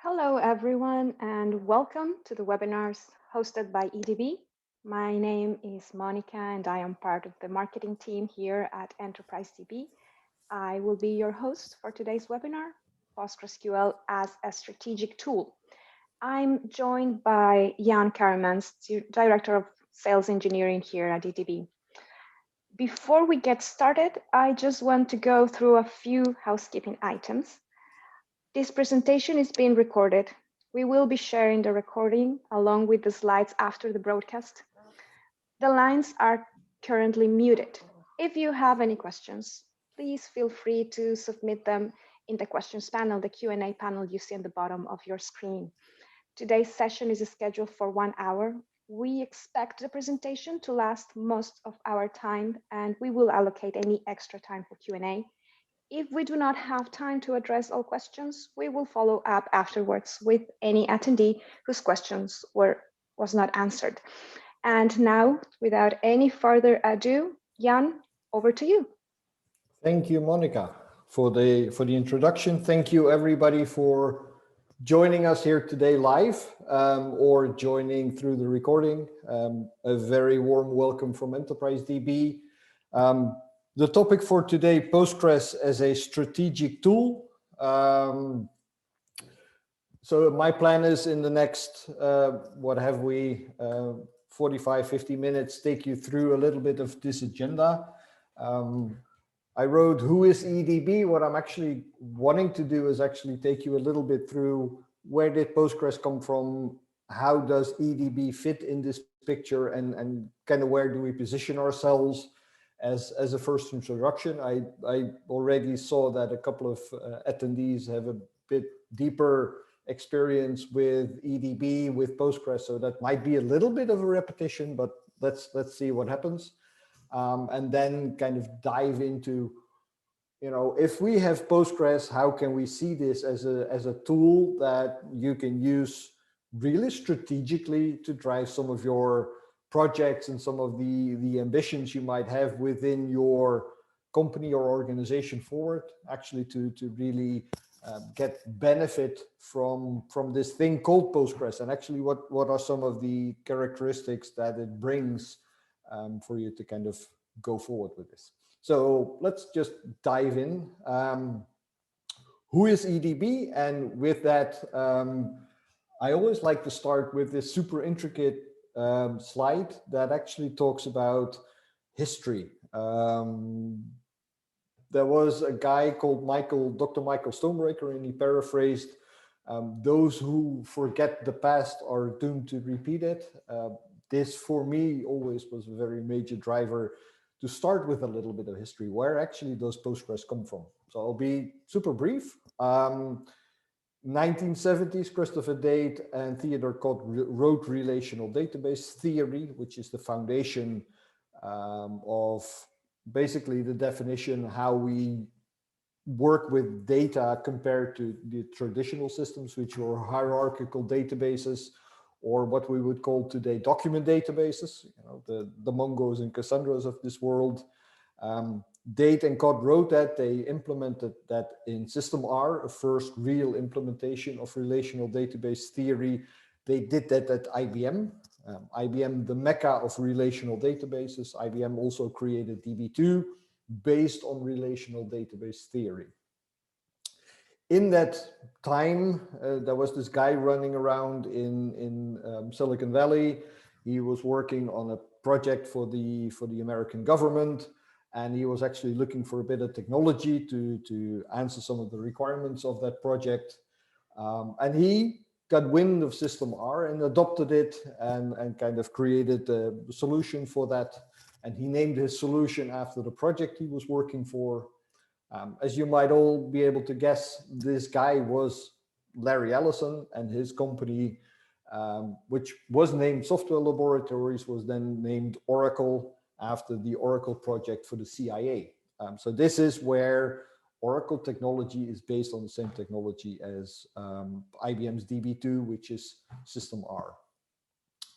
Hello, everyone, and welcome to the webinars hosted by EDB. My name is Monica, and I am part of the marketing team here at Enterprise DB. I will be your host for today's webinar, PostgreSQL as a strategic tool. I'm joined by Jan Karamans, Director of Sales Engineering here at EDB. Before we get started, I just want to go through a few housekeeping items. This presentation is being recorded. We will be sharing the recording along with the slides after the broadcast. The lines are currently muted. If you have any questions, please feel free to submit them in the questions panel, the Q&A panel you see at the bottom of your screen. Today's session is scheduled for 1 hour. We expect the presentation to last most of our time, and we will allocate any extra time for Q&A. If we do not have time to address all questions, we will follow up afterwards with any attendee whose questions was not answered. And now, without any further ado, Jan, over to you. Thank you, Monica, for the introduction. Thank you, everybody, for joining us here today live or joining through the recording. A very warm welcome from Enterprise DB. The topic for today, Postgres as a strategic tool. So my plan is in the next, 45, 50 minutes, take you through a little bit of this agenda. I wrote, who is EDB? What I'm actually wanting to do is actually take you a little bit through where did Postgres come from? How does EDB fit in this picture? And kind of where do we position ourselves? As a first introduction, I already saw that a couple of attendees have a bit deeper experience with EDB, with Postgres, so that might be a little bit of a repetition, but let's see what happens. And then kind of dive into, if we have Postgres, how can we see this as a tool that you can use really strategically to drive some of your projects and some of the ambitions you might have within your company or organization forward, actually to really get benefit from this thing called Postgres, and actually what are some of the characteristics that it brings for you to kind of go forward with this. So let's just dive in. Who is EDB? And with that, I always like to start with this super intricate slide that actually talks about history. There was a guy called Dr. Michael Stonebreaker, and he paraphrased, those who forget the past are doomed to repeat it. This for me always was a very major driver to start with a little bit of history. Where actually does Postgres come from? So I'll be super brief. 1970s, Christopher Date and Theodore Cott wrote relational database theory, which is the foundation of basically the definition how we work with data compared to the traditional systems, which were hierarchical databases, or what we would call today document databases, the Mongos and Cassandras of this world. Date and Cott wrote that. They implemented that in System R, a first real implementation of relational database theory. They did that at IBM. IBM, the mecca of relational databases. IBM also created DB2 based on relational database theory. In that time, there was this guy running around in Silicon Valley. He was working on a project for the American government. And he was actually looking for a bit of technology to answer some of the requirements of that project. And he got wind of System R and adopted it and kind of created a solution for that. And he named his solution after the project he was working for. As you might all be able to guess, this guy was Larry Ellison, and his company, which was named Software Laboratories, was then named Oracle, after the Oracle project for the CIA. So this is where Oracle technology is based on the same technology as IBM's DB2, which is System R.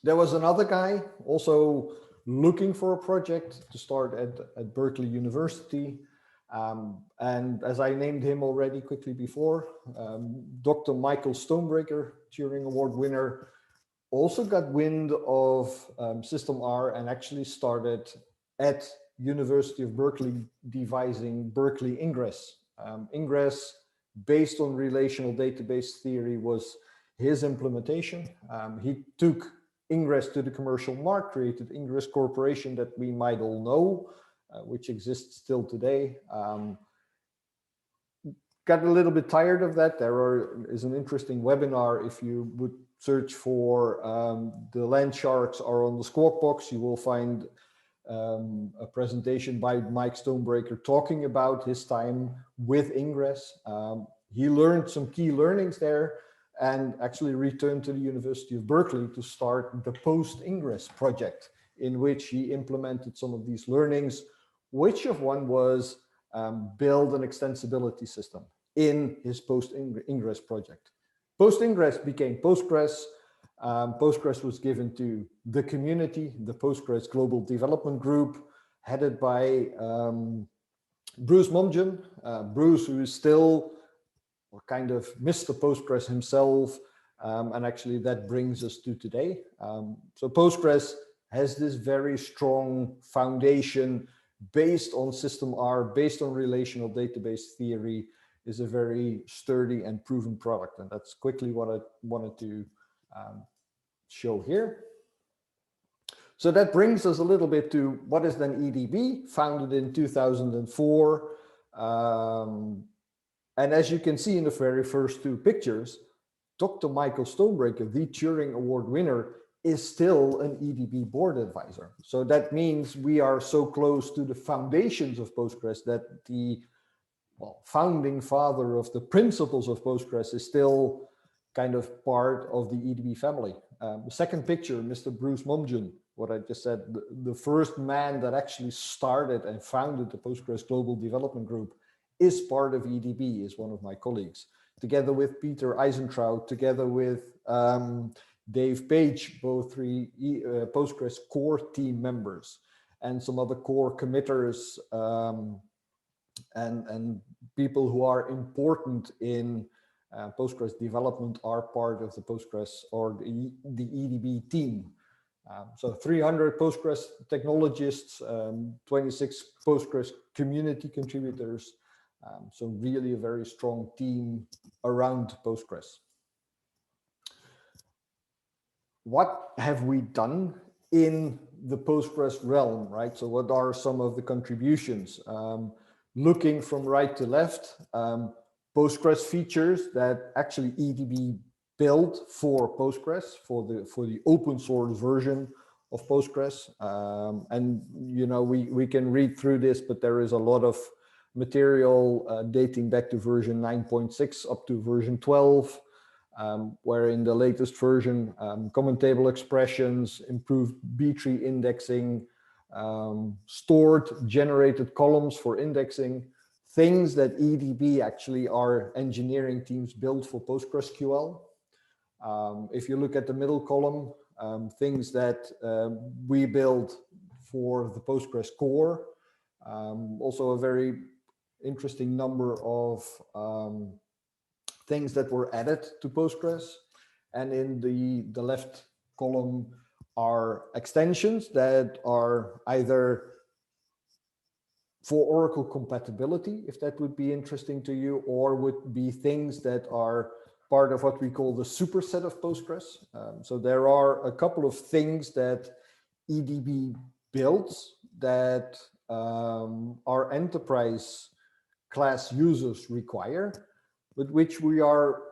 There was another guy also looking for a project to start at Berkeley University. And as I named him already quickly before, Dr. Michael Stonebreaker, Turing Award winner, also got wind of System R and actually started at University of Berkeley devising Berkeley Ingress. Ingress, based on relational database theory, was his implementation. He took Ingress to the commercial market, created Ingress Corporation that we might all know, which exists still today. Got a little bit tired of that. Is an interesting webinar. If you would search for the land sharks are on the Squawk Box, you will find a presentation by Mike Stonebreaker talking about his time with Ingress. He learned some key learnings there and actually returned to the University of Berkeley to start the post-Ingress project, in which he implemented some of these learnings, which of one was build an extensibility system in his post-Ingress project. Post-Ingress became Postgres. Postgres was given to the community, the Postgres Global Development Group, headed by Bruce Momjian. Bruce, who is still or kind of Mr. Postgres himself, and actually that brings us to today. So Postgres has this very strong foundation based on System R, based on relational database theory, is a very sturdy and proven product. And that's quickly what I wanted to show here. So that brings us a little bit to what is then EDB, founded in 2004. And as you can see in the very first two pictures, Dr. Michael Stonebreaker, the Turing Award winner, is still an EDB board advisor. So that means we are so close to the foundations of Postgres that the founding father of the principles of Postgres is still kind of part of the EDB family. The second picture, Mr. Bruce Momjian, what I just said, the first man that actually started and founded the Postgres Global Development Group, is part of EDB, is one of my colleagues, together with Peter Eisentraut, together with Dave Page, both three Postgres core team members, and some other core committers and people who are important in Postgres development are part of the Postgres or the EDB team. So 300 Postgres technologists, 26 Postgres community contributors. So really a very strong team around Postgres. What have we done in the Postgres realm, right? So what are some of the contributions? Looking from right to left, Postgres features that actually EDB built for Postgres, for the open source version of Postgres. And you know, we can read through this, but there is a lot of material dating back to version 9.6 up to version 12, where in the latest version, common table expressions, improved B-tree indexing, stored generated columns for indexing, things that EDB actually our engineering teams built for PostgreSQL. If you look at the middle column, things that we build for the Postgres core, also a very interesting number of things that were added to Postgres. And in the left column are extensions that are either for Oracle compatibility, if that would be interesting to you, or would be things that are part of what we call the superset of Postgres. So there are a couple of things that EDB builds that our enterprise class users require, but which we are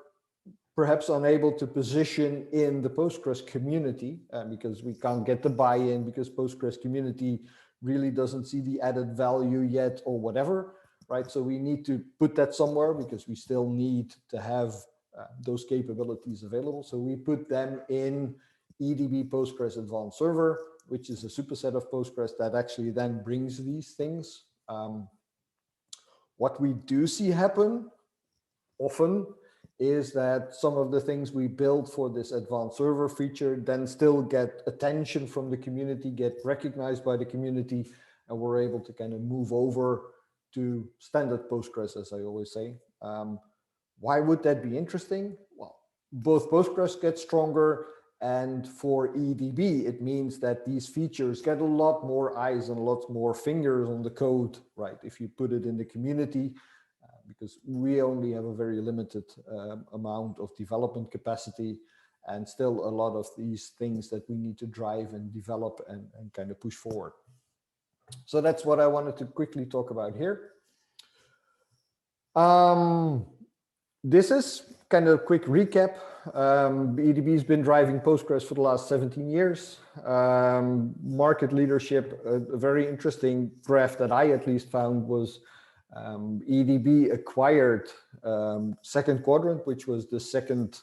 perhaps unable to position in the Postgres community because we can't get the buy-in, because Postgres community really doesn't see the added value yet or whatever, right? So we need to put that somewhere because we still need to have those capabilities available. So we put them in EDB Postgres Advanced Server, which is a superset of Postgres that actually then brings these things. What we do see happen often is that some of the things we build for this advanced server feature then still get attention from the community, get recognized by the community, and we're able to kind of move over to standard Postgres, as I always say. Why would that be interesting? Well, both Postgres get stronger, and for EDB, it means that these features get a lot more eyes and a lot more fingers on the code, right? If you put it in the community, because we only have a very limited amount of development capacity, and still a lot of these things that we need to drive and develop and kind of push forward. So that's what I wanted to quickly talk about here. This is kind of a quick recap. EDB has been driving Postgres for the last 17 years. Market leadership, a very interesting graph that I at least found was EDB acquired Second Quadrant, which was the second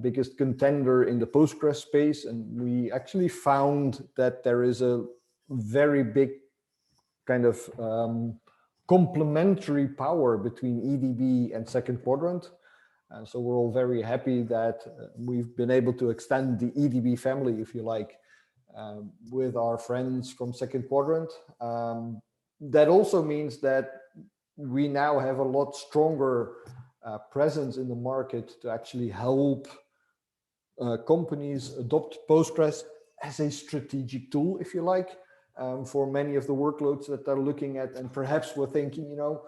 biggest contender in the Postgres space. And we actually found that there is a very big kind of complementary power between EDB and Second Quadrant. And so we're all very happy that we've been able to extend the EDB family, if you like, with our friends from Second Quadrant. That also means that we now have a lot stronger presence in the market to actually help companies adopt Postgres as a strategic tool, if you like, for many of the workloads that they're looking at. And perhaps we're thinking, you know,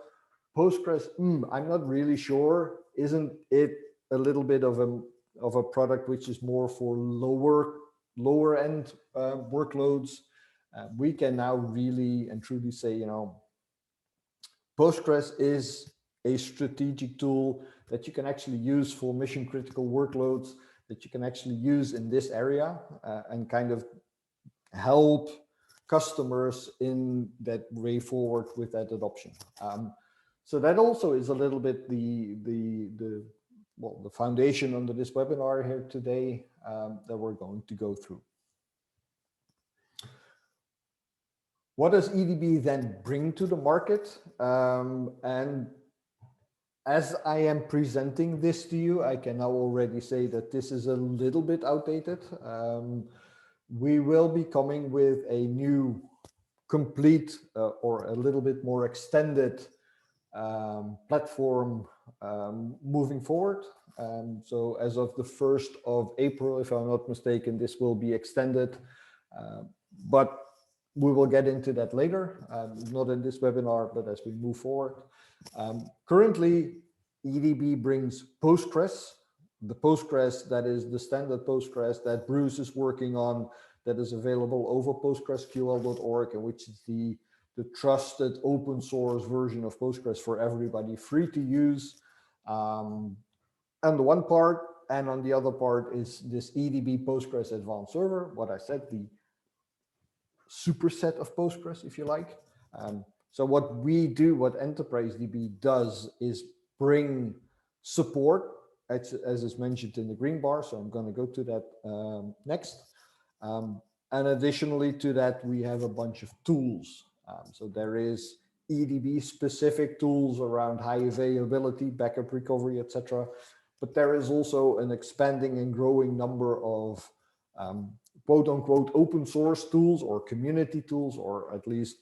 Postgres, I'm not really sure. Isn't it a little bit of a product which is more for lower end workloads? We can now really and truly say, you know, Postgres is a strategic tool that you can actually use for mission critical workloads, that you can actually use in this area and kind of help customers in that way forward with that adoption. So that also is a little bit the foundation under this webinar here today that we're going to go through. What does EDB then bring to the market? And as I am presenting this to you, I can now already say that this is a little bit outdated. We will be coming with a new complete or a little bit more extended platform moving forward. So as of the 1st of April, if I'm not mistaken, this will be extended, but we will get into that later, not in this webinar, but as we move forward. Currently, EDB brings Postgres, the Postgres that is the standard Postgres that Bruce is working on, that is available over PostgreSQL.org, and which is the trusted open source version of Postgres for everybody, free to use. On the one part, and on the other part is this EDB Postgres Advanced Server, what I said, the superset of Postgres, if you like. So what we do, what Enterprise DB does, is bring support, as is mentioned in the green bar. So I'm going to go to that next. And additionally to that, we have a bunch of tools. So there is EDB specific tools around high availability, backup recovery, etc. But there is also an expanding and growing number of quote unquote open source tools or community tools, or at least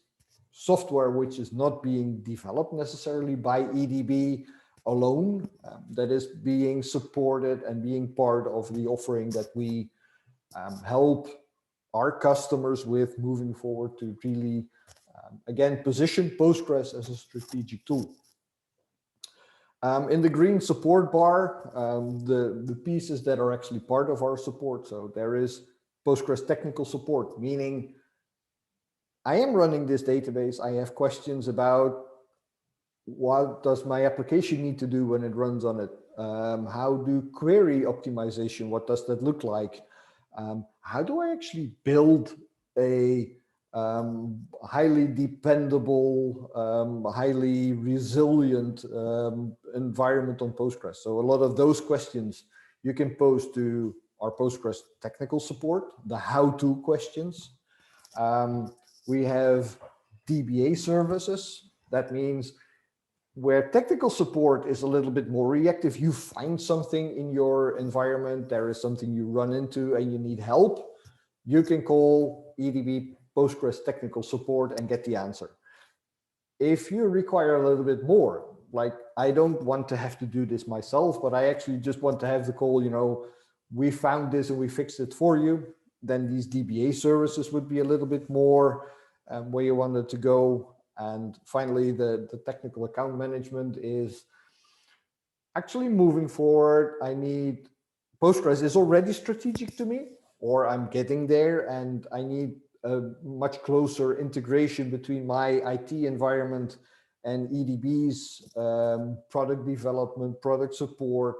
software which is not being developed necessarily by EDB alone, that is being supported and being part of the offering that we help our customers with moving forward to really, again, position Postgres as a strategic tool. In the green support bar, the pieces that are actually part of our support. So there is Postgres technical support, meaning I am running this database. I have questions about what does my application need to do when it runs on it? How do query optimization, what does that look like? How do I actually build a highly dependable, highly resilient environment on Postgres? So a lot of those questions you can pose to our Postgres technical support, the how-to questions. We have DBA services. That means where technical support is a little bit more reactive, you find something in your environment, there is something you run into and you need help, you can call EDB Postgres technical support and get the answer. If you require a little bit more, like I don't want to have to do this myself, but I actually just want to have the call, we found this and we fixed it for you, then these DBA services would be a little bit more where you wanted to go. And finally, the technical account management is actually moving forward. I need Postgres is already strategic to me, or I'm getting there, and I need a much closer integration between my IT environment and EDB's product development, product support,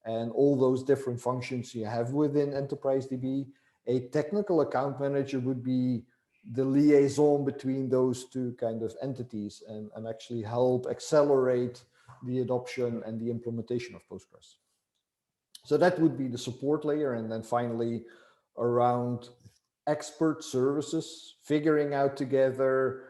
and all those different functions you have within Enterprise DB. A technical account manager would be the liaison between those two kind of entities and actually help accelerate the adoption and the implementation of Postgres. So that would be the support layer. And then finally, around expert services, figuring out together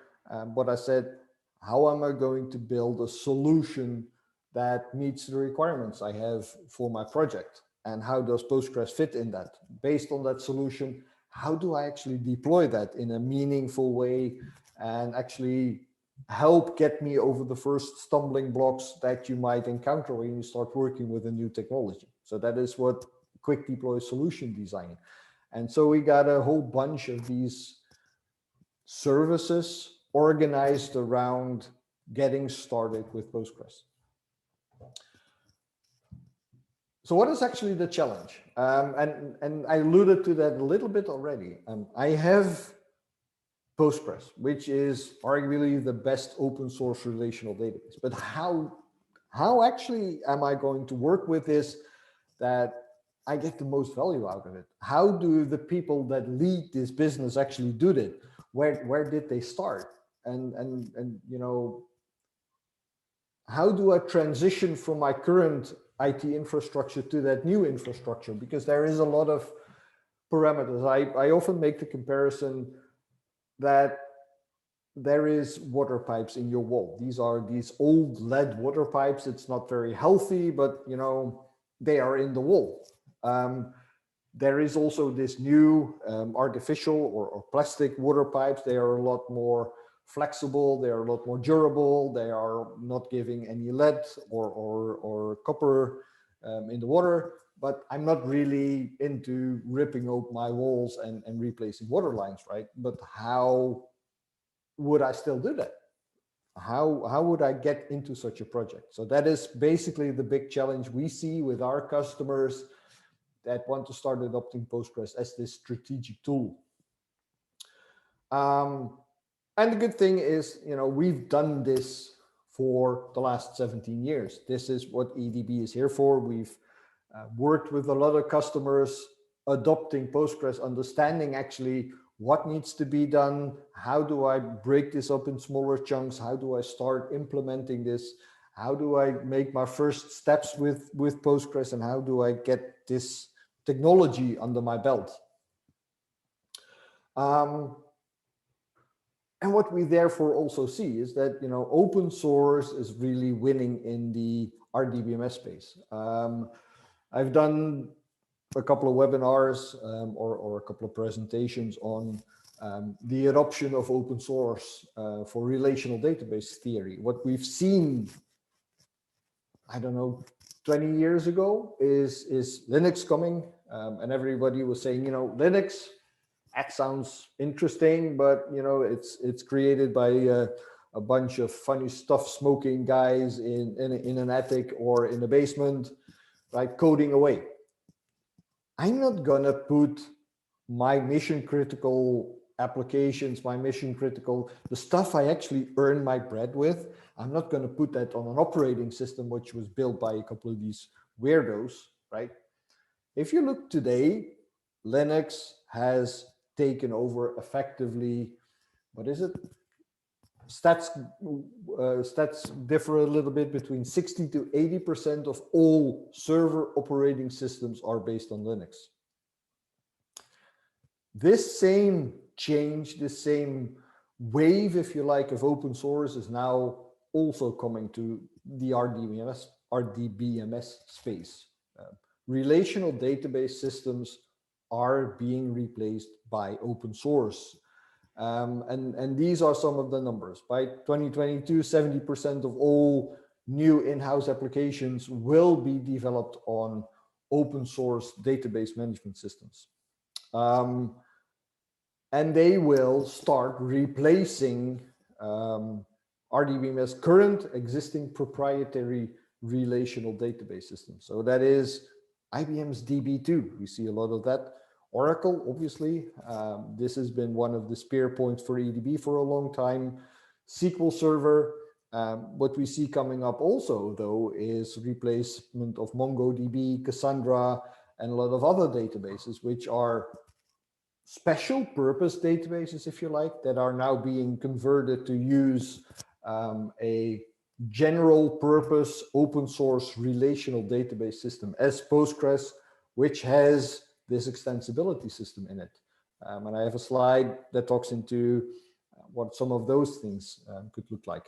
what I said, how am I going to build a solution that meets the requirements I have for my project? And how does Postgres fit in that? Based on that solution, how do I actually deploy that in a meaningful way and actually help get me over the first stumbling blocks that you might encounter when you start working with a new technology? So that is what quick deploy solution design. And so we got a whole bunch of these services organized around getting started with Postgres. So what is actually the challenge? And I alluded to that a little bit already. I have Postgres, which is arguably the best open source relational database. But how actually am I going to work with this that I get the most value out of it? How do the people that lead this business actually do that? Where did they start? And how do I transition from my current IT infrastructure to that new infrastructure? Because there is a lot of parameters. I often make the comparison that there is water pipes in your wall. These are these old lead water pipes. It's not very healthy, but they are in the wall. There is also this new artificial or plastic water pipes. They are a lot more flexible. They are a lot more durable. They are not giving any lead or copper in the water. But I'm not really into ripping out my walls and replacing water lines, right? But how would I still do that? How would I get into such a project? So that is basically the big challenge we see with our customers that want to start adopting Postgres as this strategic tool. And the good thing is, we've done this for the last 17 years. This is what EDB is here for. We've worked with a lot of customers adopting Postgres, understanding actually what needs to be done. How do I break this up in smaller chunks? How do I start implementing this? How do I make my first steps with Postgres? And how do I get this technology under my belt? And what we therefore also see is that, open source is really winning in the RDBMS space. I've done a couple of webinars or a couple of presentations on the adoption of open source for relational database theory. What we've seen, I don't know, 20 years ago is Linux coming, and everybody was saying, Linux, that sounds interesting, but it's created by a bunch of funny stuff smoking guys in an attic or in a basement, right, coding away. I'm not gonna put my mission critical applications, the stuff I actually earn my bread with, I'm not gonna put that on an operating system which was built by a couple of these weirdos, right? If you look today, Linux has taken over effectively, what is it? Stats differ a little bit, between 60 to 80% of all server operating systems are based on Linux. This same change, this same wave, if you like, of open source is now also coming to the RDBMS space. Relational database systems are being replaced by open source. And these are some of the numbers. By 2022, 70% of all new in-house applications will be developed on open source database management systems. And they will start replacing RDBMS current existing proprietary relational database system. So that is IBM's DB2. We see a lot of that. Oracle, obviously, this has been one of the spear points for EDB for a long time. SQL Server. What we see coming up also, though, is replacement of MongoDB, Cassandra, and a lot of other databases, which are special purpose databases, if you like, that are now being converted to use a general purpose open source relational database system as Postgres, which has this extensibility system in it. And I have a slide that talks into what some of those things could look like.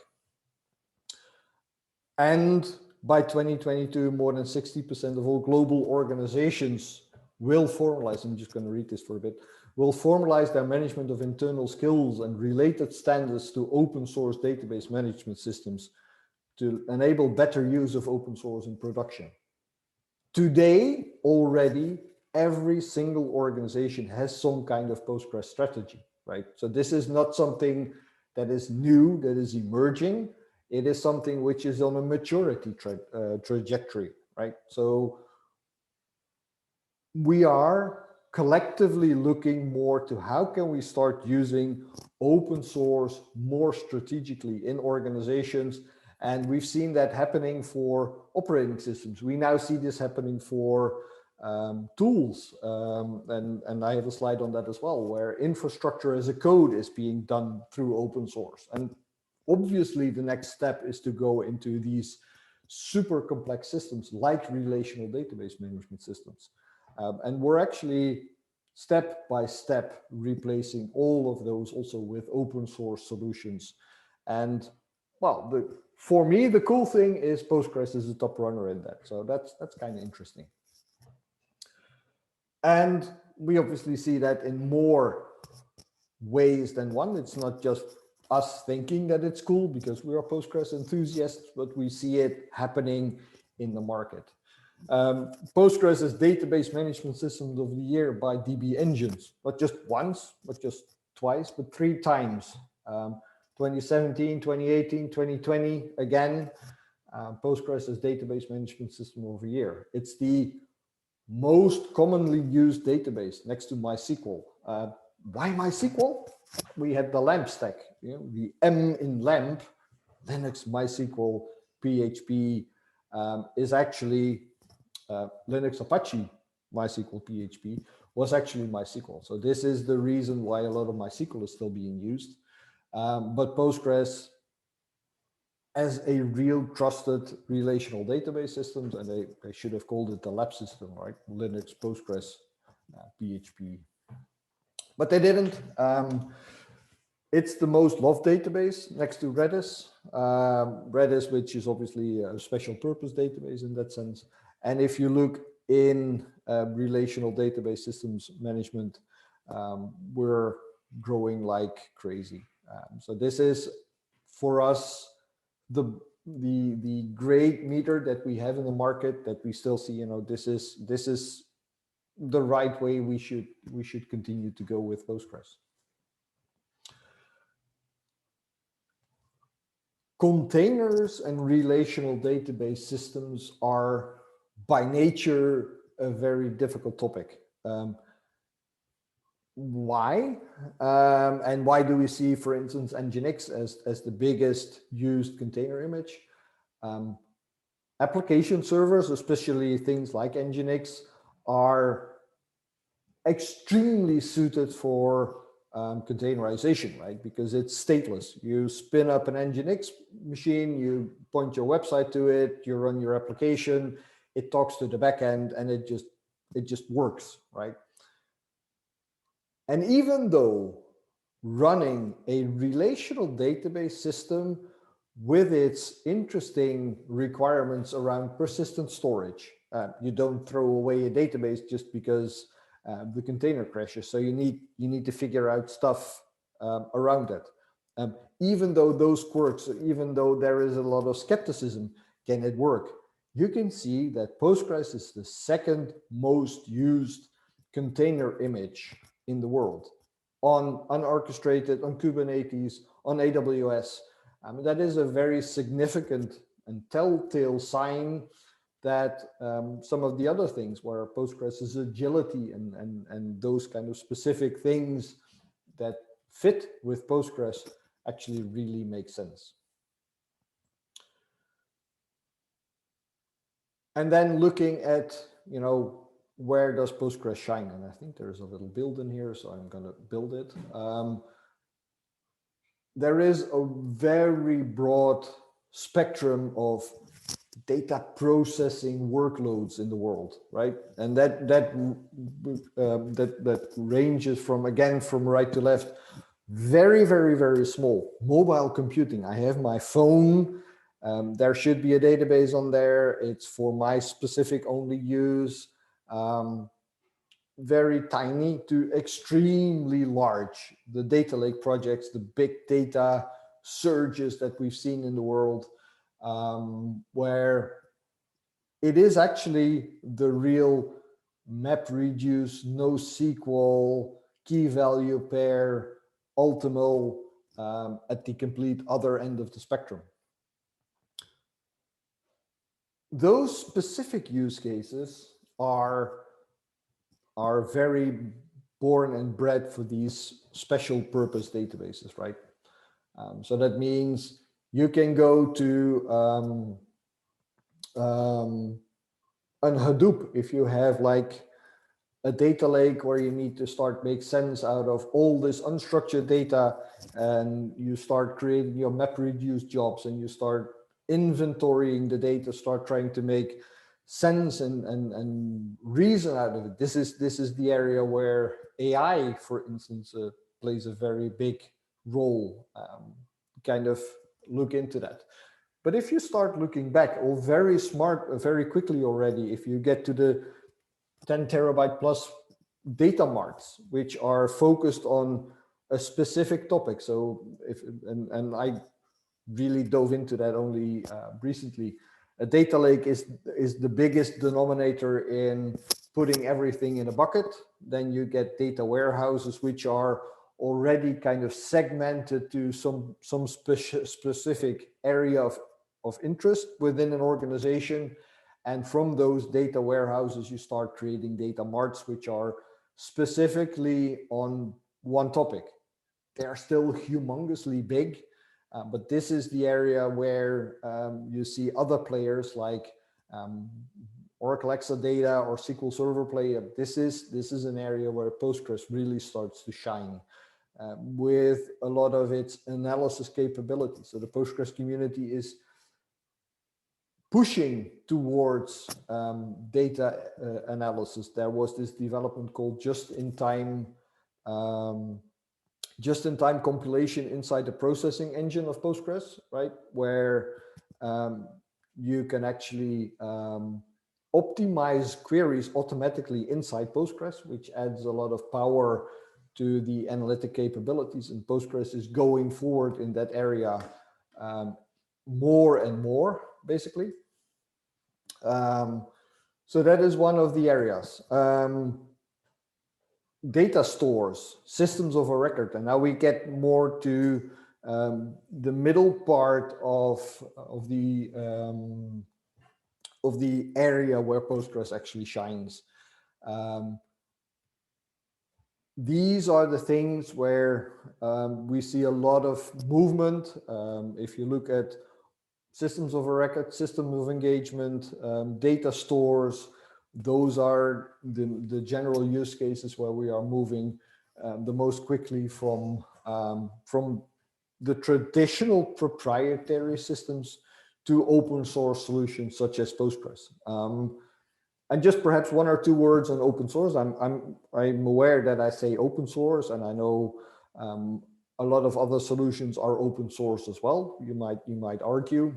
And by 2022, more than 60% of all global organizations will formalize, I'm just going to read this for a bit, will formalize their management of internal skills and related standards to open source database management systems to enable better use of open source in production. Today, already, every single organization has some kind of Postgres strategy, right? So this is not something that is new, that is emerging. It is something which is on a maturity trajectory, right? So we are collectively looking more to how can we start using open source more strategically in organizations. And we've seen that happening for operating systems. We now see this happening for tools. And I have a slide on that as well, where infrastructure as a code is being done through open source. And obviously the next step is to go into these super complex systems like relational database management systems. And we're actually step by step replacing all of those also with open source solutions. And well, for me, the cool thing is Postgres is a top runner in that. So that's kind of interesting. And we obviously see that in more ways than one. It's not just us thinking that it's cool because we are Postgres enthusiasts, but we see it happening in the market. Postgres is Database Management System of the Year by DB Engines, not just once, not just twice, but 3 times. 2017, 2018, 2020, again, Postgres is Database Management System of the Year. It's the most commonly used database next to MySQL. Why MySQL? We had the LAMP stack, you know, the M in LAMP, Linux, MySQL, PHP is actually Linux Apache MySQL PHP was actually MySQL. So this is the reason why a lot of MySQL is still being used. But Postgres as a real trusted relational database systems, and they should have called it the lab system, right? Linux, Postgres, PHP. But they didn't. It's the most loved database next to Redis. Redis, which is obviously a special purpose database in that sense. And if you look in relational database systems management, we're growing like crazy. So this is for us the great meter that we have in the market that we still see. You know, this is the right way we should continue to go with Postgres. Containers and relational database systems are by nature a very difficult topic. Why? And why do we see, for instance, Nginx as the biggest used container image? Application servers, especially things like Nginx, are extremely suited for containerization, right? Because it's stateless. You spin up an Nginx machine, you point your website to it, you run your application, it talks to the backend, and it just works, right? And even though running a relational database system with its interesting requirements around persistent storage, you don't throw away a database just because the container crashes. So you need to figure out stuff around that. Even though those quirks, even though there is a lot of skepticism, can it work? You can see that Postgres is the second most used container image in the world on unorchestrated, on Kubernetes, on AWS. That is a very significant and telltale sign that some of the other things where Postgres is agility and those kind of specific things that fit with Postgres actually really make sense. And then looking at, where does Postgres shine? And I think there's a little build in here, so I'm going to build it. There is a very broad spectrum of data processing workloads in the world, right? And that ranges from, again, from right to left, very, very, very small. Mobile computing. I have my phone. There should be a database on there. It's for my specific only use. Very tiny to extremely large. The data lake projects, the big data surges that we've seen in the world, where it is actually the real MapReduce, NoSQL, key value pair, ultimal at the complete other end of the spectrum. Those specific use cases are very born and bred for these special purpose databases, right? So that means you can go to on Hadoop if you have like a data lake where you need to start make sense out of all this unstructured data, and you start creating your MapReduce jobs and you start inventorying the data, start trying to make sense and reason out of it. This is the area where AI, for instance, plays a very big role. Kind of look into that. But if you start looking back, or very smart, very quickly already, if you get to the 10 terabyte plus data marts, which are focused on a specific topic. So and I really dove into that only recently. A data lake is the biggest denominator in putting everything in a bucket. Then you get data warehouses, which are already kind of segmented to some specific area of interest within an organization. And from those data warehouses, you start creating data marts, which are specifically on one topic. They are still humongously big, but this is the area where you see other players like Oracle Exadata or SQL Server play. This is an area where Postgres really starts to shine with a lot of its analysis capabilities. So the Postgres community is pushing towards data analysis. There was this development called just-in-time compilation inside the processing engine of Postgres, right? Where you can actually optimize queries automatically inside Postgres, which adds a lot of power to the analytic capabilities. And Postgres is going forward in that area more and more, basically. So that is one of the areas. Data stores, systems of a record, and now we get more to the middle part of the area where Postgres actually shines. These are the things where we see a lot of movement. If you look at systems of a record, system of engagement, data stores, those are the general use cases where we are moving the most quickly from the traditional proprietary systems to open source solutions such as Postgres. And just perhaps one or two words on open source. I'm aware that I say open source, and I know a lot of other solutions are open source as well. You might argue.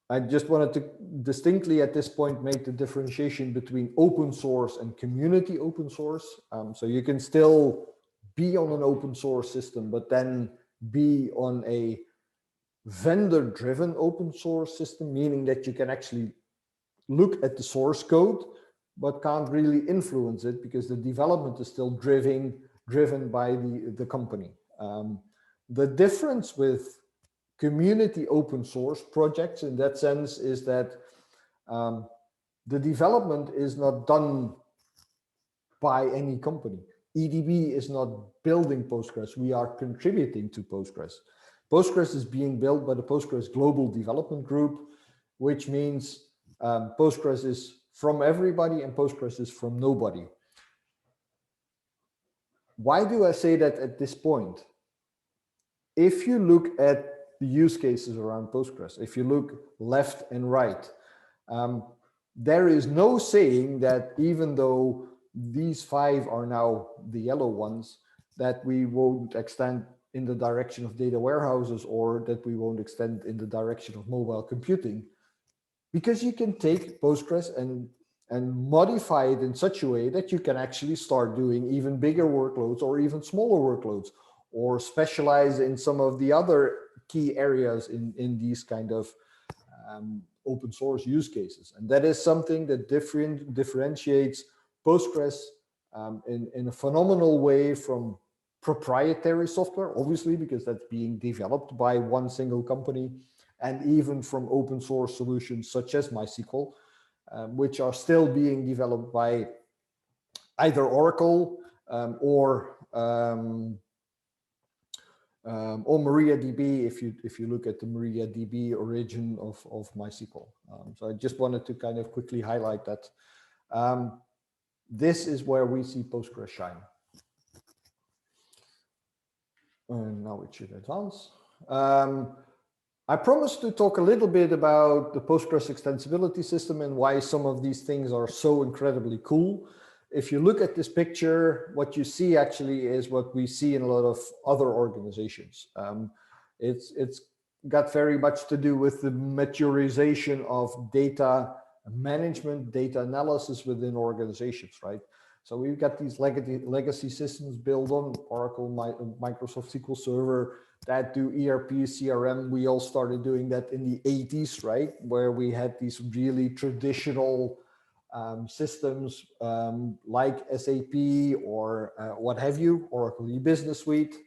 I just wanted to distinctly at this point make the differentiation between open source and community open source. So you can still be on an open source system, but then be on a vendor-driven open source system, meaning that you can actually look at the source code, but can't really influence it because the development is still driven by the company. The difference with community open source projects in that sense is that the development is not done by any company. EDB is not building Postgres. We are contributing to Postgres. Postgres is being built by the Postgres Global Development Group, which means Postgres is from everybody and Postgres is from nobody. Why do I say that at this point? If you look at the use cases around Postgres, if you look left and right, there is no saying that even though these 5 are now the yellow ones, that we won't extend in the direction of data warehouses or that we won't extend in the direction of mobile computing. Because you can take Postgres and modify it in such a way that you can actually start doing even bigger workloads or even smaller workloads, or specialize in some of the other key areas in these kind of open source use cases. And that is something that differentiates Postgres in a phenomenal way from proprietary software, obviously, because that's being developed by one single company, and even from open source solutions such as MySQL, which are still being developed by either Oracle or MariaDB, if you look at the MariaDB origin of MySQL. So I just wanted to kind of quickly highlight that. This is where we see Postgres shine. And now it should advance. I promised to talk a little bit about the Postgres extensibility system and why some of these things are so incredibly cool. If you look at this picture, what you see actually is what we see in a lot of other organizations. It's got very much to do with the maturization of data management, data analysis within organizations, right? So we've got these legacy systems built on Oracle, Microsoft SQL Server that do ERP, CRM. We all started doing that in the 80s, right? Where we had these really traditional systems like SAP or what have you, Oracle E-Business Suite,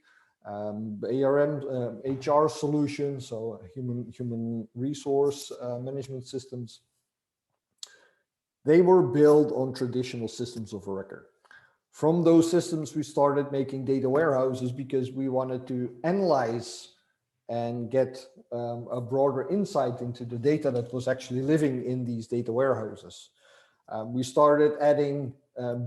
ARM, HR solutions, so human resource management systems. They were built on traditional systems of record. From those systems, we started making data warehouses because we wanted to analyze and get a broader insight into the data that was actually living in these data warehouses. We started adding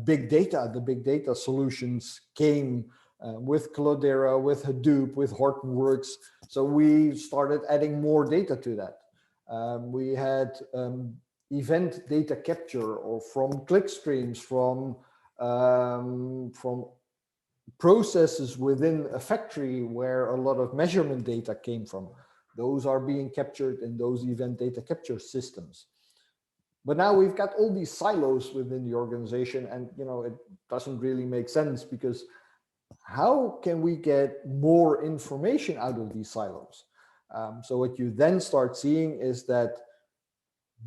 big data. The big data solutions came with Cloudera, with Hadoop, with Hortonworks. So we started adding more data to that. We had event data capture, or from clickstreams, from processes within a factory where a lot of measurement data came from. Those are being captured in those event data capture systems. But now we've got all these silos within the organization, and it doesn't really make sense, because how can we get more information out of these silos? So what you then start seeing is that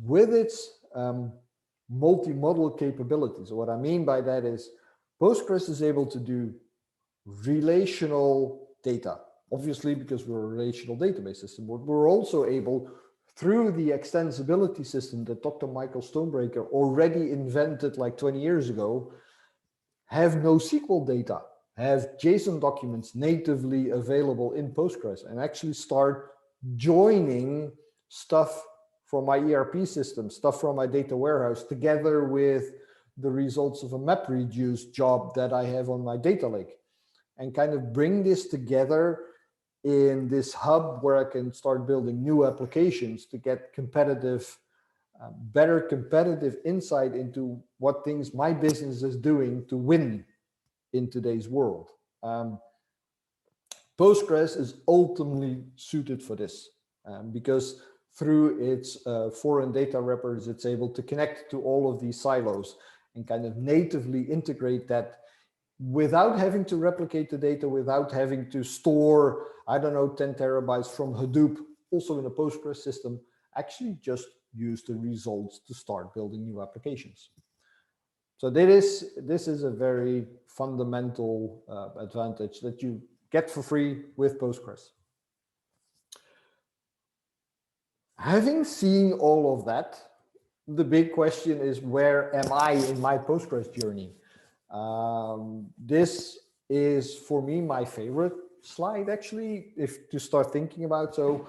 with its multi-model capabilities, what I mean by that is Postgres is able to do relational data, obviously because we're a relational database system, but we're also able, through the extensibility system that Dr. Michael Stonebreaker already invented like 20 years ago, have NoSQL data, have JSON documents natively available in Postgres, and actually start joining stuff from my ERP system, stuff from my data warehouse, together with the results of a MapReduce job that I have on my data lake, and kind of bring this together in this hub where I can start building new applications to get competitive, better competitive insight into what things my business is doing to win in today's world. Postgres is ultimately suited for this because through its foreign data wrappers, it's able to connect to all of these silos and kind of natively integrate that without having to replicate the data, without having to store, I don't know, 10 terabytes from Hadoop, also in a Postgres system, actually just use the results to start building new applications. So this is a very fundamental advantage that you get for free with Postgres. Having seen all of that, the big question is, where am I in my Postgres journey? This is, for me, my favorite slide, actually, if to start thinking about. So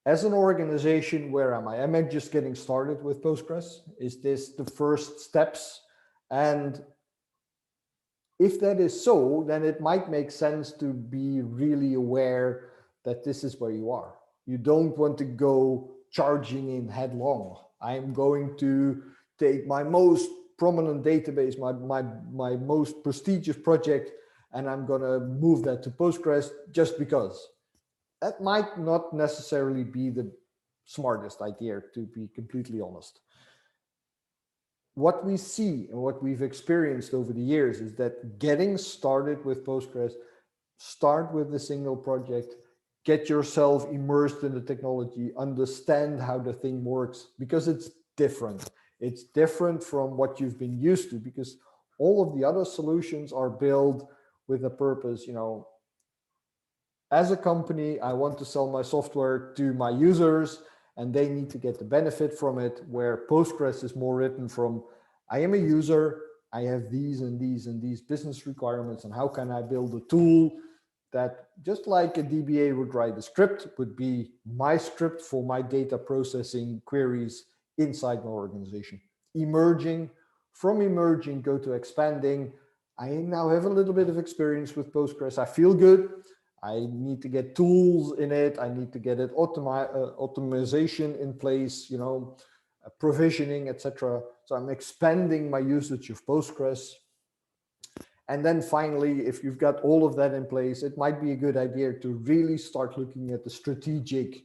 as an organization, where am I? Am I just getting started with Postgres? Is this the first steps? And if that is so, then it might make sense to be really aware that this is where you are. You don't want to go charging in headlong. I'm going to take my most prominent database, my most prestigious project, and I'm going to move that to Postgres just because. That might not necessarily be the smartest idea, to be completely honest. What we see and what we've experienced over the years is that getting started with Postgres, start with a single project, get yourself immersed in the technology, understand how the thing works, because it's different. It's different from what you've been used to, because all of the other solutions are built with a purpose. You know, as a company, I want to sell my software to my users and they need to get the benefit from it, where Postgres is more written from, I am a user, I have these and these and these business requirements, and how can I build a tool that, just like a DBA would write a script, would be my script for my data processing queries inside my organization. From emerging, go to expanding. I now have a little bit of experience with Postgres. I feel good. I need to get tools in it. I need to get it automation in place, you know, provisioning, etc. So I'm expanding my usage of Postgres. And then finally, if you've got all of that in place, it might be a good idea to really start looking at the strategic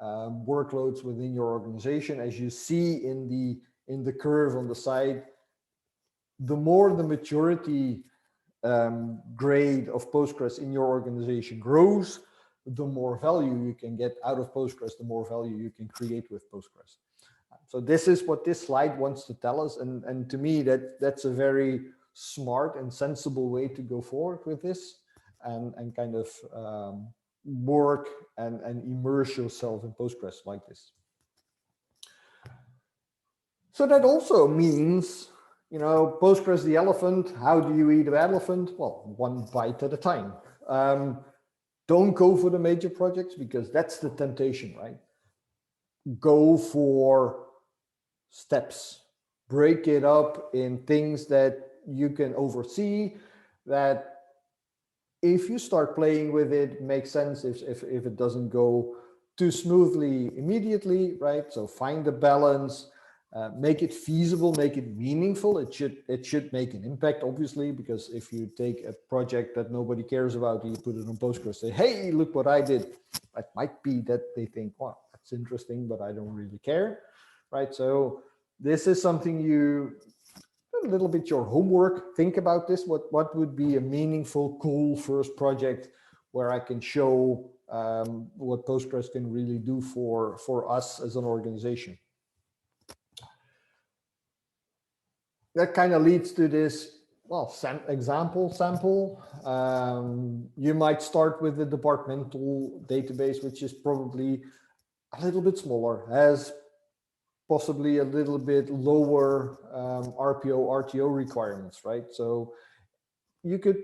workloads within your organization. As you see in the curve on the side, the more the maturity grade of Postgres in your organization grows, the more value you can get out of Postgres, the more value you can create with Postgres. So this is what this slide wants to tell us. And to me, that's a very smart and sensible way to go forward with this, and kind of work and immerse yourself in Postgres like this. So that also means, you know, Postgres the elephant. How do you eat an elephant? Well, one bite at a time. Don't go for the major projects, because that's the temptation, right? Go for steps. Break it up in things that you can oversee, that if you start playing with it, makes sense. If it doesn't go too smoothly immediately, right? So find the balance. Make it feasible, make it meaningful. It should make an impact, obviously, because if you take a project that nobody cares about, you put it on Postgres, say, hey, look what I did. It might be that they think, wow, that's interesting, but I don't really care, right? So this is something a little bit your homework. Think about this. What would be a meaningful, cool first project where I can show what Postgres can really do for us as an organization? That kind of leads to this, well, sample. You might start with the departmental database, which is probably a little bit smaller, has possibly a little bit lower RPO, RTO requirements, right? So you could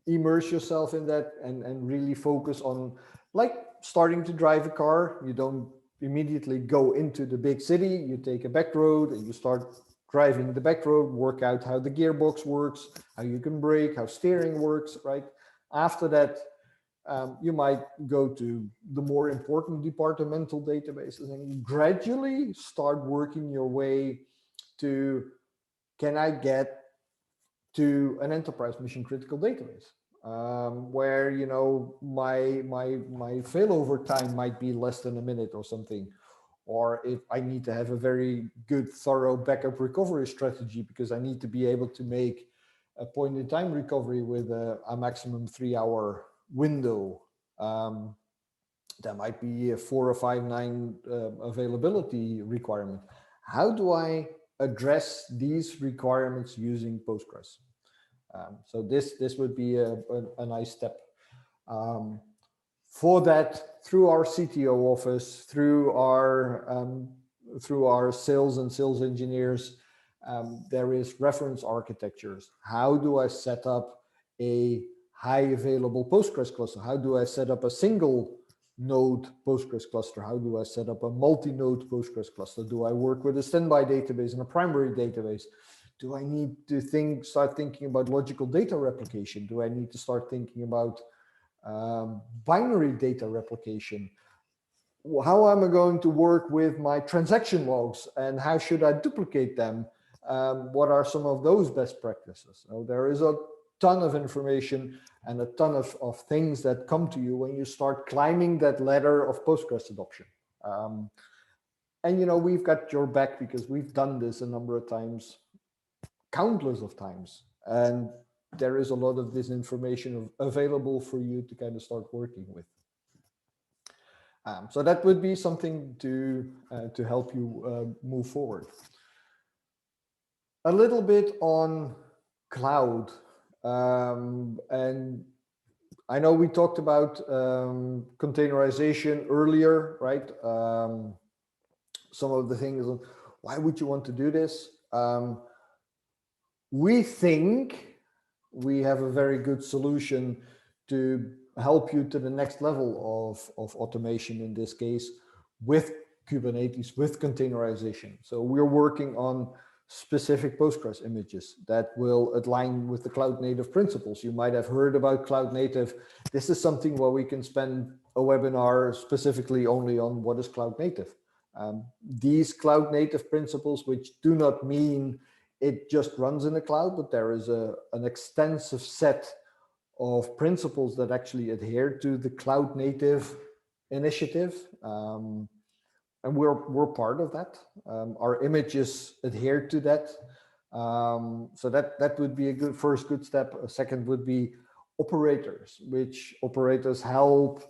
immerse yourself in that and really focus on, like, starting to drive a car. You don't immediately go into the big city. You take a back road and you start driving the back road, work out how the gearbox works, how you can brake, how steering works, right? After that, you might go to the more important departmental databases and gradually start working your way to, can I get to an enterprise mission critical database, where, you know, my failover time might be less than a minute or something. Or if I need to have a very good, thorough backup recovery strategy, because I need to be able to make a point-in-time recovery with a maximum 3-hour window. There might be a 4 or 5 9 availability requirement. How do I address these requirements using Postgres? So this would be a nice step. For that, through our CTO office, through our sales and sales engineers, there is reference architectures. How do I set up a high available Postgres cluster? How do I set up a single node Postgres cluster? How do I set up a multi-node Postgres cluster? Do I work with a standby database and a primary database? Do I need to start thinking about logical data replication? Do I need to start thinking about binary data replication? How am I going to work with my transaction logs, and how should I duplicate them? What are some of those best practices? So there is a ton of information and a ton of things that come to you when you start climbing that ladder of Postgres adoption. And we've got your back because we've done this a number of times, countless of times, and there is a lot of this information available for you to kind of start working with. So that would be something to help you move forward. A little bit on cloud, and I know we talked about containerization earlier, right? Some of the things, why would you want to do this? We think we have a very good solution to help you to the next level of automation, in this case, with Kubernetes, with containerization. So we're working on specific Postgres images that will align with the cloud native principles. You might have heard about cloud native. This is something where we can spend a webinar specifically only on what is cloud native. These cloud native principles, which do not mean it just runs in the cloud, but there is an extensive set of principles that actually adhere to the cloud native initiative. And we're part of that. Our images adhere to that. So that would be a first good step. A second would be operators, which operators help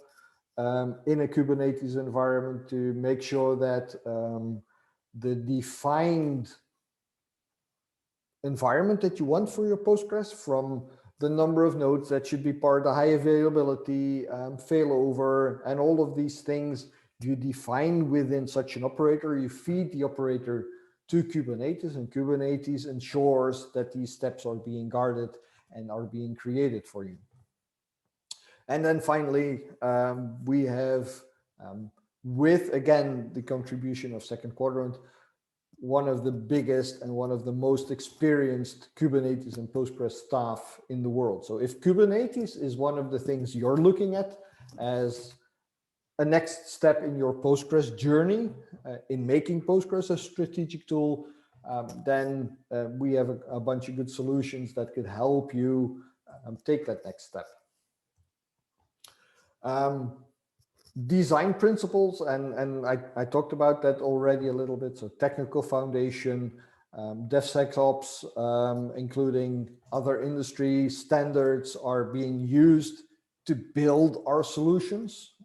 in a Kubernetes environment to make sure that the defined environment that you want for your Postgres, from the number of nodes that should be part of the high availability, failover, and all of these things you define within such an operator. You feed the operator to Kubernetes, and Kubernetes ensures that these steps are being guarded and are being created for you. And then finally, we have, with again the contribution of Second Quadrant, one of the biggest and one of the most experienced Kubernetes and Postgres staff in the world. So if Kubernetes is one of the things you're looking at as a next step in your Postgres journey, in making Postgres a strategic tool, then we have a bunch of good solutions that could help you take that next step. Design principles, and I talked about that already a little bit. So technical foundation, DevSecOps, including other industry standards, are being used to build our solutions.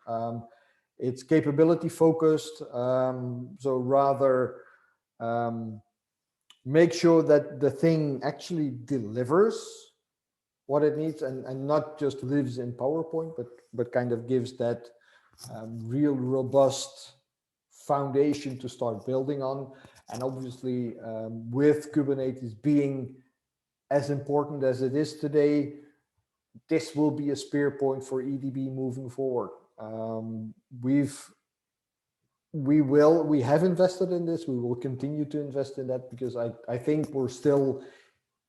It's capability focused, so rather make sure that the thing actually delivers what it needs and not just lives in PowerPoint, but kind of gives that real robust foundation to start building on. And obviously, with Kubernetes being as important as it is today, this will be a spear point for EDB moving forward. We have invested in this. We will continue to invest in that because I think we're still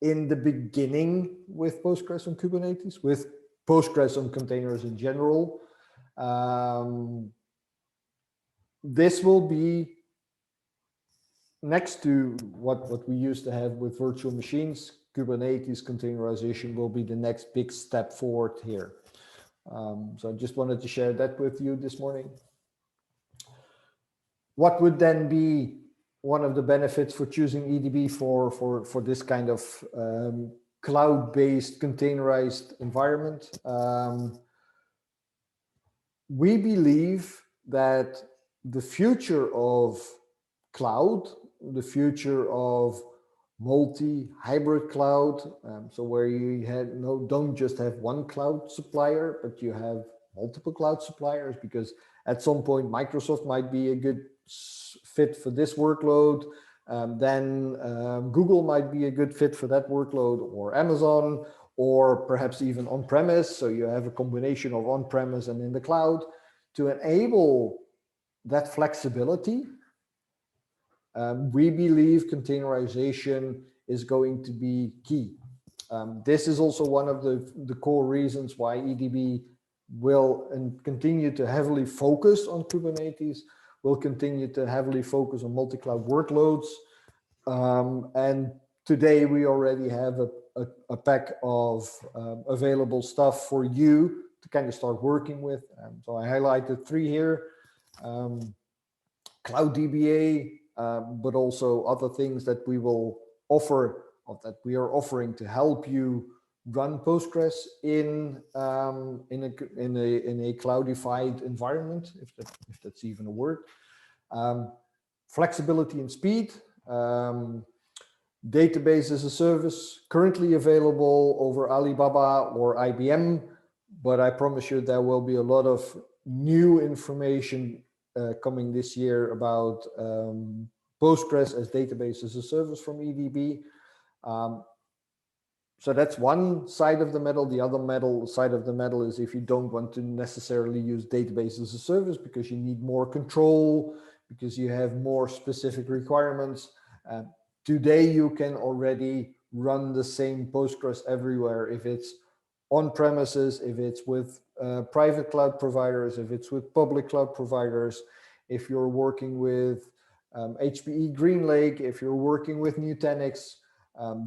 in the beginning with Postgres and Kubernetes, with Postgres and containers in general. This will be next to what we used to have with virtual machines. Kubernetes containerization will be the next big step forward here. So I just wanted to share that with you this morning. What would then be one of the benefits for choosing EDB for this kind of cloud-based containerized environment. We believe that the future of cloud, the future of multi-hybrid cloud, so where you don't just have one cloud supplier, but you have multiple cloud suppliers, because at some point Microsoft might be a good fit for this workload, then Google might be a good fit for that workload, or Amazon, or perhaps even on-premise. So you have a combination of on-premise and in the cloud. To enable that flexibility, we believe containerization is going to be key. This is also one of the core reasons why EDB will continue to heavily focus on Kubernetes, will continue to heavily focus on multi-cloud workloads. And today we already have a pack of available stuff for you to kind of start working with. So I highlighted 3 here. Cloud DBA, but also other things that we will offer, or that we are offering to help you run Postgres in a cloudified environment, if that's even a word. Flexibility and speed. Database as a service, currently available over Alibaba or IBM, but I promise you there will be a lot of new information coming this year about Postgres as database as a service from EDB. So that's one side of the medal. The other side of the medal is if you don't want to necessarily use database as a service because you need more control, because you have more specific requirements. Today you can already run the same Postgres everywhere, if it's on premises, if it's with private cloud providers, if it's with public cloud providers, if you're working with HPE GreenLake, if you're working with Nutanix.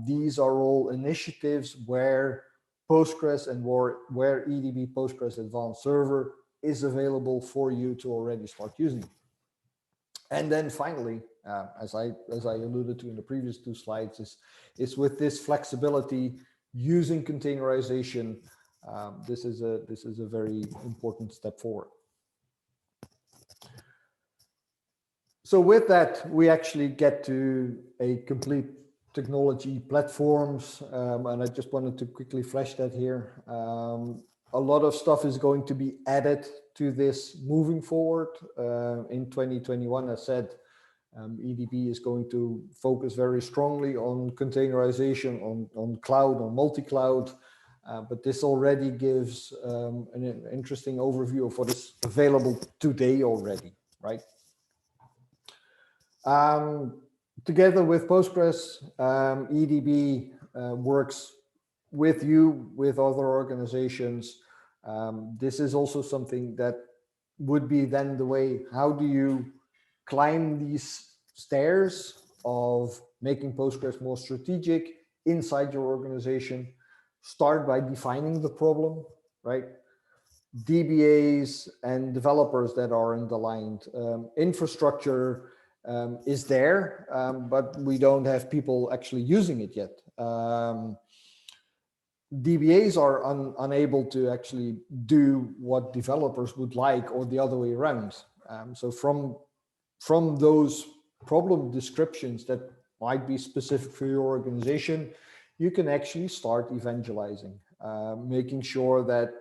These are all initiatives where Postgres and where EDB Postgres Advanced Server is available for you to already start using. And then finally, as I alluded to in the previous 2 slides, is with this flexibility using containerization. This is a very important step forward. So with that, we actually get to a complete technology platforms, and I just wanted to quickly flash that here. A lot of stuff is going to be added to this moving forward. In 2021, as said, EDB is going to focus very strongly on containerization, on cloud, on multi-cloud, but this already gives an interesting overview of what is available today already, right? Together with Postgres, EDB works with you, with other organizations. This is also something that would be then the way, how do you climb these stairs of making Postgres more strategic inside your organization? Start by defining the problem, right? DBAs and developers that are underlined. Infrastructure is there, but we don't have people actually using it yet. DBAs are unable to actually do what developers would like, or the other way around. So from those problem descriptions that might be specific for your organization, you can actually start evangelizing, making sure that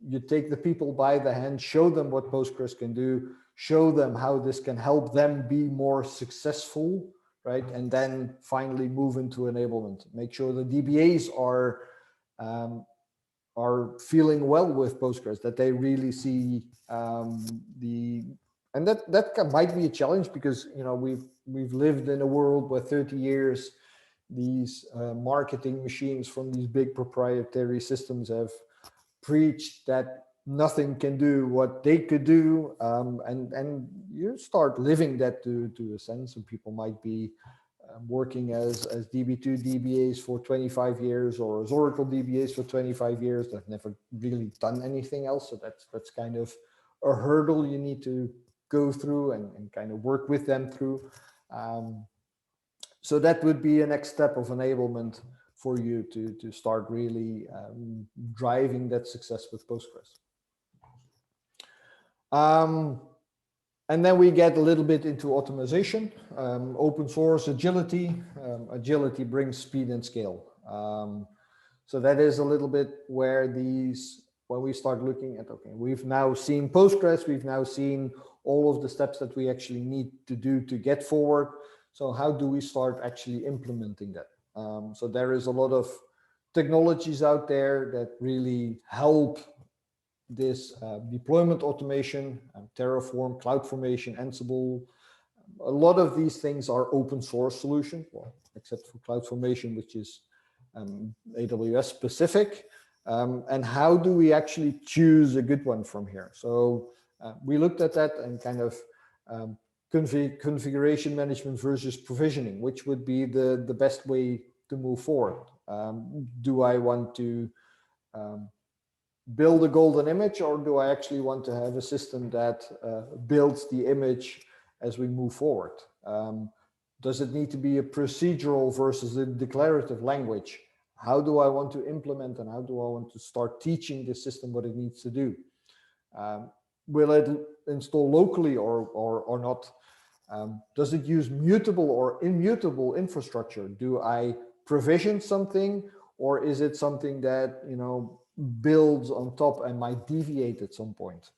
you take the people by the hand, show them what Postgres can do, show them how this can help them be more successful, right? And then finally move into enablement. Make sure the DBAs are feeling well with Postgres, that they really see and that might be a challenge, because we've lived in a world where 30 years these marketing machines from these big proprietary systems have preached that nothing can do what they could do, and you start living that to a sense, and people might be working as DB2 DBAs for 25 years, or as Oracle DBAs for 25 years. They've never really done anything else, so that's kind of a hurdle you need to go through and kind of work with them through. So that would be a next step of enablement. for you to start really driving that success with Postgres. And then we get a little bit into automation, open source, agility. Agility brings speed and scale. So that is a little bit where when we start looking at, okay, we've now seen Postgres, we've now seen all of the steps that we actually need to do to get forward. So how do we start actually implementing that? So there is a lot of technologies out there that really help this deployment automation, Terraform, CloudFormation, Ansible. A lot of these things are open source solutions, well, except for CloudFormation, which is AWS specific. And how do we actually choose a good one from here? So we looked at that and kind of configuration management versus provisioning, which would be the best way to move forward. Do I want to build a golden image, or do I actually want to have a system that builds the image as we move forward? Does it need to be a procedural versus a declarative language? How do I want to implement, and how do I want to start teaching the system what it needs to do? Will it install locally or not? Does it use mutable or immutable infrastructure? Do I provision something, or is it something that, you know, builds on top and might deviate at some point?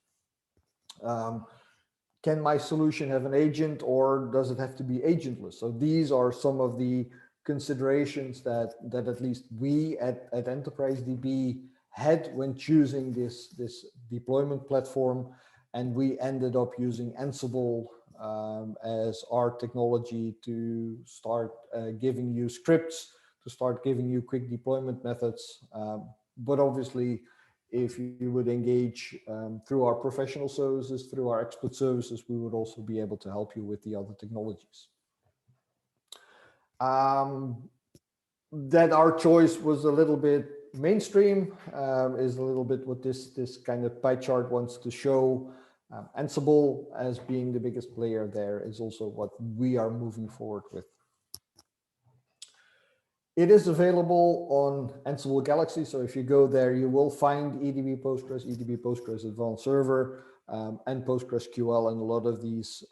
Can my solution have an agent, or does it have to be agentless? So these are some of the considerations that at least we at Enterprise DB had when choosing this deployment platform, and we ended up using Ansible as our technology to start giving you scripts, to start giving you quick deployment methods. But obviously, if you would engage through our professional services, through our expert services, we would also be able to help you with the other technologies. That our choice was a little bit mainstream is a little bit what this kind of pie chart wants to show. Ansible, as being the biggest player there, is also what we are moving forward with. It is available on Ansible Galaxy, so if you go there, you will find EDB Postgres Advanced Server, and PostgreSQL, and a lot of these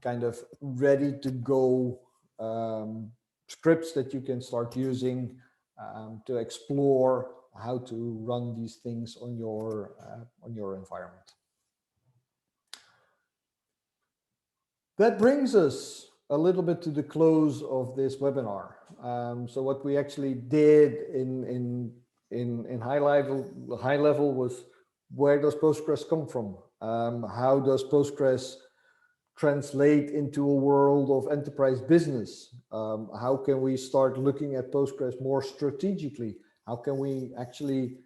kind of ready to go scripts that you can start using to explore how to run these things on your environment. That brings us a little bit to the close of this webinar. So what we actually did in high level was, where does Postgres come from? How does Postgres translate into a world of enterprise business? How can we start looking at Postgres more strategically? How can we actually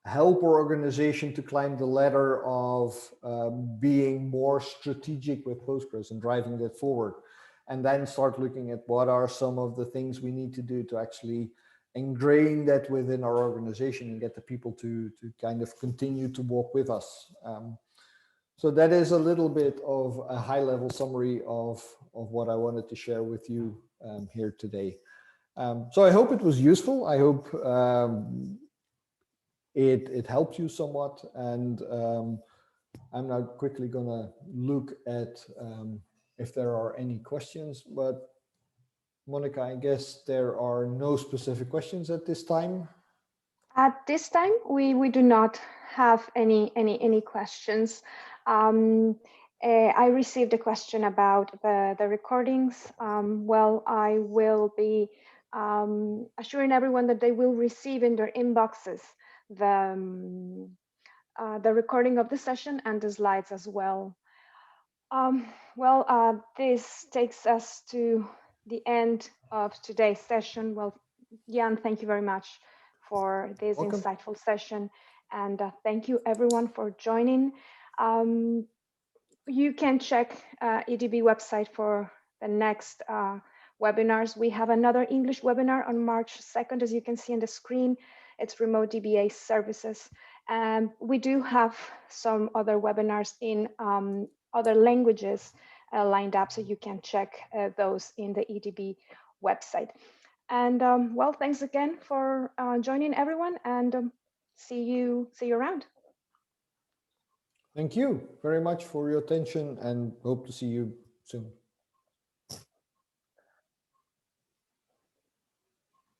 help our organization to climb the ladder of being more strategic with Postgres and driving that forward? And then start looking at what are some of the things we need to do to actually ingrain that within our organization and get the people to kind of continue to walk with us. So that is a little bit of a high-level summary of what I wanted to share with you here today. So I hope it was useful. I hope it helped you somewhat. And I'm now quickly gonna look at if there are any questions, but Monica, I guess there are no specific questions at this time. At this time, we do not have any questions. I received a question about the recordings. Well, I will be assuring everyone that they will receive in their inboxes the recording of the session and the slides as well. Well, this takes us to the end of today's session. Well, Jan, thank you very much for this Welcome. insightful session. And thank you everyone for joining. You can check EDB website for the next webinars. We have another English webinar on March 2nd, as you can see on the screen. It's remote DBA services. And we do have some other webinars in other languages lined up, so you can check those in the EDB website. And well, thanks again for joining everyone, and see you around. Thank you very much for your attention and hope to see you soon.